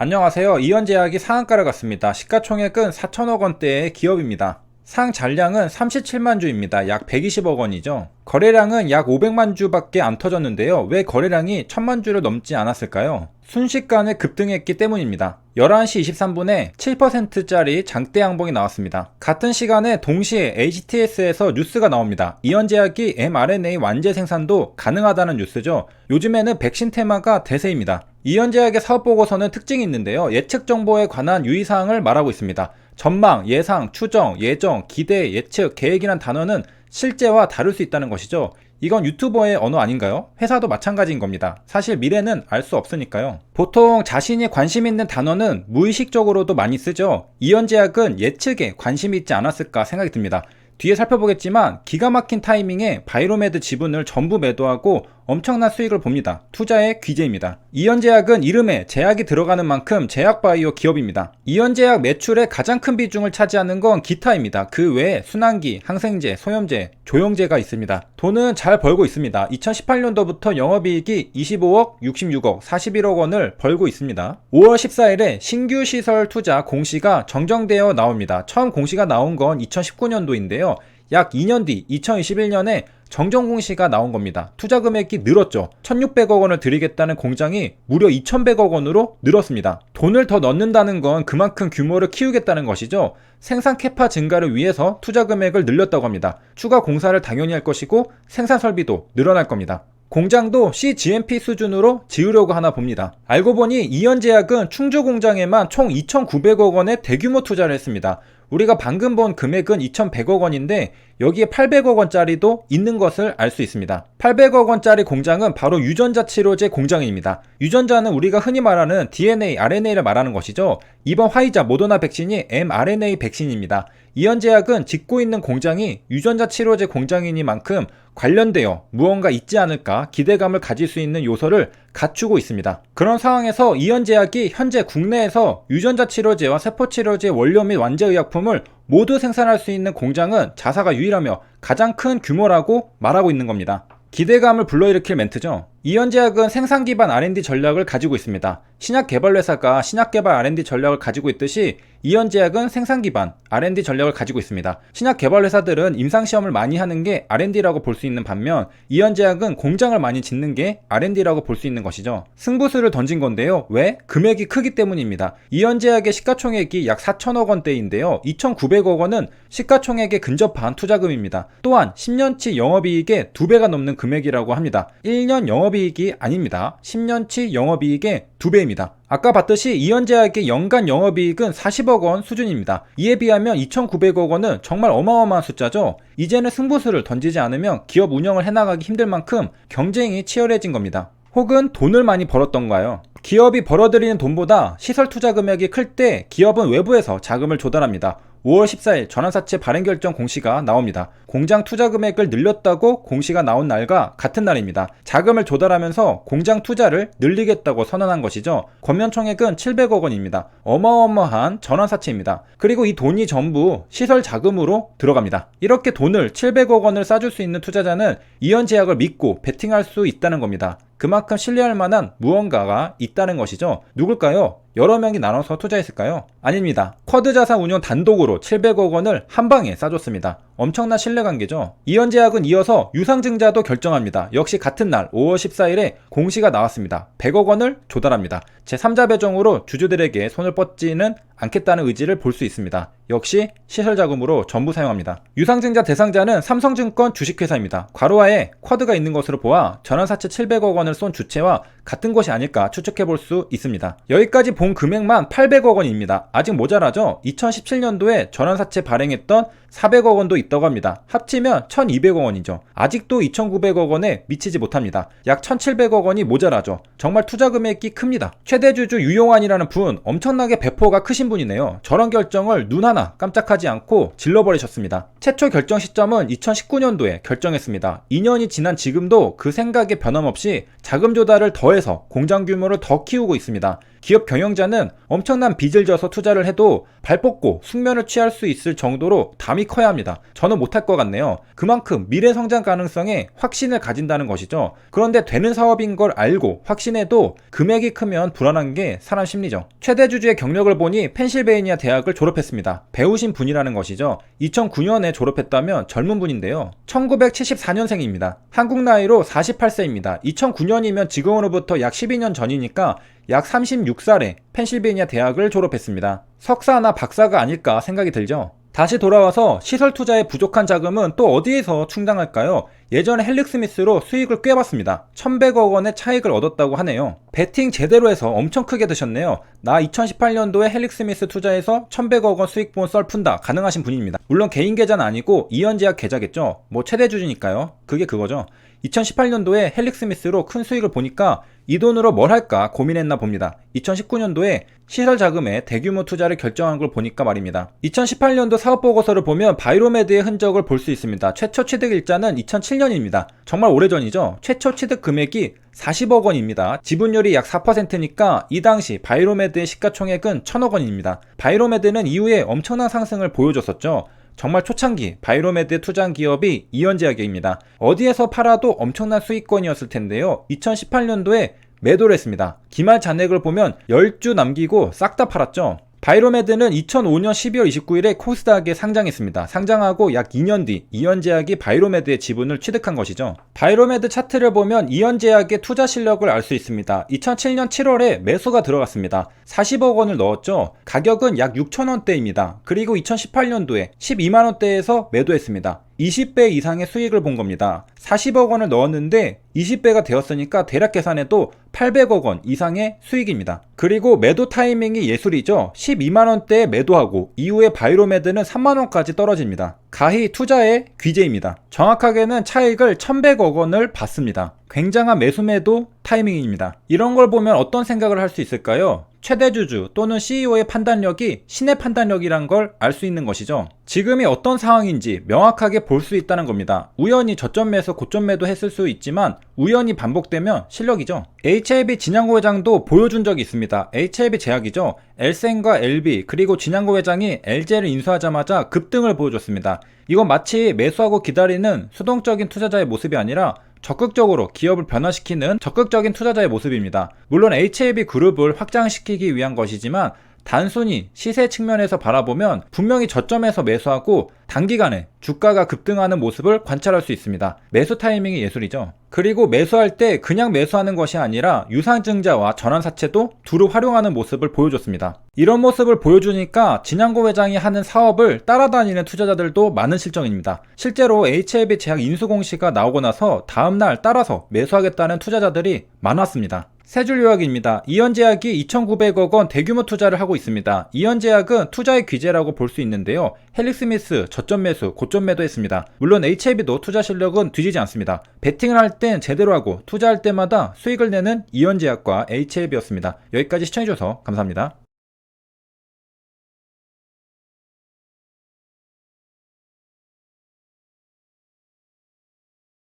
안녕하세요. 이현제약이 상한가를 갔습니다. 시가총액은 4천억 원대의 기업입니다. 상 잔량은 37만 주입니다. 약 120억 원이죠. 거래량은 약 500만 주밖에 안 터졌는데요. 왜 거래량이 1000만 주를 넘지 않았을까요? 순식간에 급등했기 때문입니다. 11시 23분에 7%짜리 장대 양봉이 나왔습니다. 같은 시간에 동시에 HTS에서 뉴스가 나옵니다. 이현제약이 mRNA 완제 생산도 가능하다는 뉴스죠. 요즘에는 백신 테마가 대세입니다. 이현제약의 사업보고서는 특징이 있는데요. 예측 정보에 관한 유의사항을 말하고 있습니다. 전망, 예상, 추정, 예정, 기대, 예측, 계획이란 단어는 실제와 다를 수 있다는 것이죠. 이건 유튜버의 언어 아닌가요? 회사도 마찬가지인 겁니다. 사실 미래는 알 수 없으니까요. 보통 자신이 관심 있는 단어는 무의식적으로도 많이 쓰죠. 이현제약은 예측에 관심이 있지 않았을까 생각이 듭니다. 뒤에 살펴보겠지만 기가 막힌 타이밍에 바이로메드 지분을 전부 매도하고 엄청난 수익을 봅니다. 투자의 귀재입니다. 이현제약은 이름에 제약이 들어가는 만큼 제약바이오 기업입니다. 이현제약 매출의 가장 큰 비중을 차지하는 건 기타입니다. 그 외에 순환기, 항생제, 소염제, 조영제가 있습니다. 돈은 잘 벌고 있습니다. 2018년도부터 영업이익이 25억, 66억, 41억 원을 벌고 있습니다. 5월 14일에 신규 시설 투자 공시가 정정되어 나옵니다. 처음 공시가 나온 건 2019년도인데요. 약 2년 뒤 2021년에 정정 공시가 나온 겁니다. 투자 금액이 늘었죠. 1600억 원을 들이겠다는 공장이 무려 2100억 원으로 늘었습니다. 돈을 더 넣는다는 건 그만큼 규모를 키우겠다는 것이죠. 생산 캐파 증가를 위해서 투자 금액을 늘렸다고 합니다. 추가 공사를 당연히 할 것이고 생산 설비도 늘어날 겁니다. 공장도 CGMP 수준으로 지으려고 하나 봅니다. 알고 보니 이현제약은 충주 공장에만 총 2,900억 원의 대규모 투자를 했습니다. 우리가 방금 본 금액은 2,100억 원인데 여기에 800억 원짜리도 있는 것을 알 수 있습니다. 800억 원짜리 공장은 바로 유전자 치료제 공장입니다. 유전자는 우리가 흔히 말하는 DNA, RNA를 말하는 것이죠. 이번 화이자, 모더나 백신이 mRNA 백신입니다. 이현제약은 짓고 있는 공장이 유전자 치료제 공장이니만큼 관련되어 무언가 있지 않을까 기대감을 가질 수 있는 요소를 갖추고 있습니다. 그런 상황에서 이현제약이 현재 국내에서 유전자 치료제와 세포 치료제 원료 및 완제 의약품을 모두 생산할 수 있는 공장은 자사가 유일하며 가장 큰 규모라고 말하고 있는 겁니다. 기대감을 불러일으킬 멘트죠. 이현제약은 생산 기반 R&D 전략을 가지고 있습니다. 신약 개발 회사가 신약 개발 R&D 전략을 가지고 있듯이 이현제약은 생산 기반 R&D 전략을 가지고 있습니다. 신약 개발 회사들은 임상 시험을 많이 하는 게 R&D라고 볼 수 있는 반면 이현제약은 공장을 많이 짓는 게 R&D라고 볼 수 있는 것이죠. 승부수를 던진 건데요. 왜? 금액이 크기 때문입니다. 이현제약의 시가총액이 약 4천억 원대인데요. 2,900억 원은 시가총액에 근접한 투자금입니다. 또한 10년치 영업이익의 2배가 넘는 금액이라고 합니다. 1년 영업이익이 아닙니다. 10년치 영업이익의 2배입니다. 아까 봤듯이 이현제약의 연간 영업이익은 40억 원 수준입니다. 이에 비하면 2,900억 원은 정말 어마어마한 숫자죠. 이제는 승부수를 던지지 않으면 기업 운영을 해나가기 힘들 만큼 경쟁이 치열해진 겁니다. 혹은 돈을 많이 벌었던가요? 기업이 벌어들이는 돈보다 시설 투자 금액이 클 때 기업은 외부에서 자금을 조달합니다. 5월 14일 전환사채 발행 결정 공시가 나옵니다. 공장 투자 금액을 늘렸다고 공시가 나온 날과 같은 날입니다. 자금을 조달하면서 공장 투자를 늘리겠다고 선언한 것이죠. 권면총액은 700억 원입니다. 어마어마한 전환사채입니다. 그리고 이 돈이 전부 시설 자금으로 들어갑니다. 이렇게 돈을 700억 원을 싸줄 수 있는 투자자는 이현제약을 믿고 베팅할 수 있다는 겁니다. 그만큼 신뢰할 만한 무언가가 있다는 것이죠. 누굴까요? 여러 명이 나눠서 투자했을까요? 아닙니다. 쿼드 자산 운용 단독으로 700억 원을 한 방에 싸줬습니다. 엄청난 신뢰관계죠. 이현제약은 이어서 유상증자도 결정합니다. 역시 같은 날 5월 14일에 공시가 나왔습니다. 100억 원을 조달합니다. 제3자 배정으로 주주들에게 손을 뻗지는 않겠다는 의지를 볼 수 있습니다. 역시 시설자금으로 전부 사용합니다. 유상증자 대상자는 삼성증권 주식회사입니다. 괄호하에 쿼드가 있는 것으로 보아 전환사채 700억 원을 쏜 주체와 같은 것이 아닐까 추측해 볼 수 있습니다. 여기까지 본 금액만 800억 원입니다. 아직 모자라죠? 2017년도에 전환사채 발행했던 400억 원도 있다고 합니다. 합치면 1200억 원이죠. 아직도 2900억 원에 미치지 못합니다. 약 1700억 원이 모자라죠. 정말 투자 금액이 큽니다. 최대주주 유용환이라는 분, 엄청나게 배포가 크신 분이네요. 저런 결정을 눈 하나 깜짝하지 않고 질러버리셨습니다. 최초 결정 시점은 2019년도에 결정했습니다. 2년이 지난 지금도 그 생각에 변함없이 자금 조달을 더해서 공장 규모를 더 키우고 있습니다. 기업 경영자는 엄청난 빚을 져서 투자를 해도 발 뻗고 숙면을 취할 수 있을 정도로 담이 커야 합니다. 저는 못할 것 같네요. 그만큼 미래 성장 가능성에 확신을 가진다는 것이죠. 그런데 되는 사업인 걸 알고 확신해도 금액이 크면 불안한 게 사람 심리죠. 최대 주주의 경력을 보니 펜실베이니아 대학을 졸업했습니다. 배우신 분이라는 것이죠. 2009년에 졸업했다면 젊은 분인데요. 1974년생입니다. 한국 나이로 48세입니다. 2009년이면 지금으로부터 약 12년 전이니까 약 36살에 펜실베이니아 대학을 졸업했습니다. 석사나 박사가 아닐까 생각이 들죠. 다시 돌아와서 시설 투자에 부족한 자금은 또 어디에서 충당할까요? 예전에 헬릭스미스로 수익을 꽤 봤습니다. 1100억 원의 차익을 얻었다고 하네요. 베팅 제대로 해서 엄청 크게 드셨네요. 나 2018년도에 헬릭스미스 투자해서 1100억 원 수익 본 썰 푼다 가능하신 분입니다. 물론 개인 계좌는 아니고 이연제약 계좌겠죠. 뭐 최대 주주니까요. 그게 그거죠. 2018년도에 헬릭스미스로 큰 수익을 보니까 이 돈으로 뭘 할까 고민했나 봅니다. 2019년도에 시설 자금에 대규모 투자를 결정한 걸 보니까 말입니다. 2018년도 사업보고서를 보면 바이로메드의 흔적을 볼 수 있습니다. 최초 취득 일자는 2007년입니다. 정말 오래전이죠. 최초 취득 금액이 40억 원입니다. 지분율이 약 4%니까 이 당시 바이로메드의 시가총액은 1000억 원입니다. 바이로메드는 이후에 엄청난 상승을 보여줬었죠. 정말 초창기 바이로메드에 투자한 기업이 이연제약입니다. 어디에서 팔아도 엄청난 수익권이었을 텐데요. 2018년도에 매도를 했습니다. 기말 잔액을 보면 10주 남기고 싹 다 팔았죠. 바이로메드는 2005년 12월 29일에 코스닥에 상장했습니다. 상장하고 약 2년 뒤 이연제약이 바이로메드의 지분을 취득한 것이죠. 바이로메드 차트를 보면 이연제약의 투자 실력을 알 수 있습니다. 2007년 7월에 매수가 들어갔습니다. 40억 원을 넣었죠. 가격은 약 6천원대입니다. 그리고 2018년도에 12만원대에서 매도했습니다. 20배 이상의 수익을 본 겁니다. 40억 원을 넣었는데 20배가 되었으니까 대략 계산해도 800억 원 이상의 수익입니다. 그리고 매도 타이밍이 예술이죠. 12만원대에 매도하고 이후에 바이로메드는 3만원까지 떨어집니다. 가히 투자의 귀재입니다. 정확하게는 차익을 1100억 원을 받습니다. 굉장한 매수 매도 타이밍입니다. 이런 걸 보면 어떤 생각을 할 수 있을까요? 최대 주주 또는 CEO의 판단력이 신의 판단력이란 걸 알 수 있는 것이죠. 지금이 어떤 상황인지 명확하게 볼 수 있다는 겁니다. 우연히 저점 매수 고점 매도 했을 수 있지만 우연히 반복되면 실력이죠. HLB 진양고 회장도 보여준 적이 있습니다. HLB 제약이죠. 엘센과 LB 그리고 진양고 회장이 LG를 인수하자마자 급등을 보여줬습니다. 이건 마치 매수하고 기다리는 수동적인 투자자의 모습이 아니라 적극적으로 기업을 변화시키는 적극적인 투자자의 모습입니다. 물론 HLB 그룹을 확장시키기 위한 것이지만 단순히 시세 측면에서 바라보면 분명히 저점에서 매수하고 단기간에 주가가 급등하는 모습을 관찰할 수 있습니다. 매수 타이밍이 예술이죠. 그리고 매수할 때 그냥 매수하는 것이 아니라 유상증자와 전환사채도 두루 활용하는 모습을 보여줬습니다. 이런 모습을 보여주니까 진양고 회장이 하는 사업을 따라다니는 투자자들도 많은 실정입니다. 실제로 HLB 제약 인수 공시가 나오고 나서 다음날 따라서 매수하겠다는 투자자들이 많았습니다. 세 줄 요약입니다. 이연제약이 2,900억 원 대규모 투자를 하고 있습니다. 이연제약은 투자의 귀재라고 볼 수 있는데요. 헬릭스미스 저점 매수, 고점 매도했습니다. 물론 HLB도 투자 실력은 뒤지지 않습니다. 베팅을 할 땐 제대로 하고 투자할 때마다 수익을 내는 이연제약과 HLB였습니다. 여기까지 시청해주셔서 감사합니다.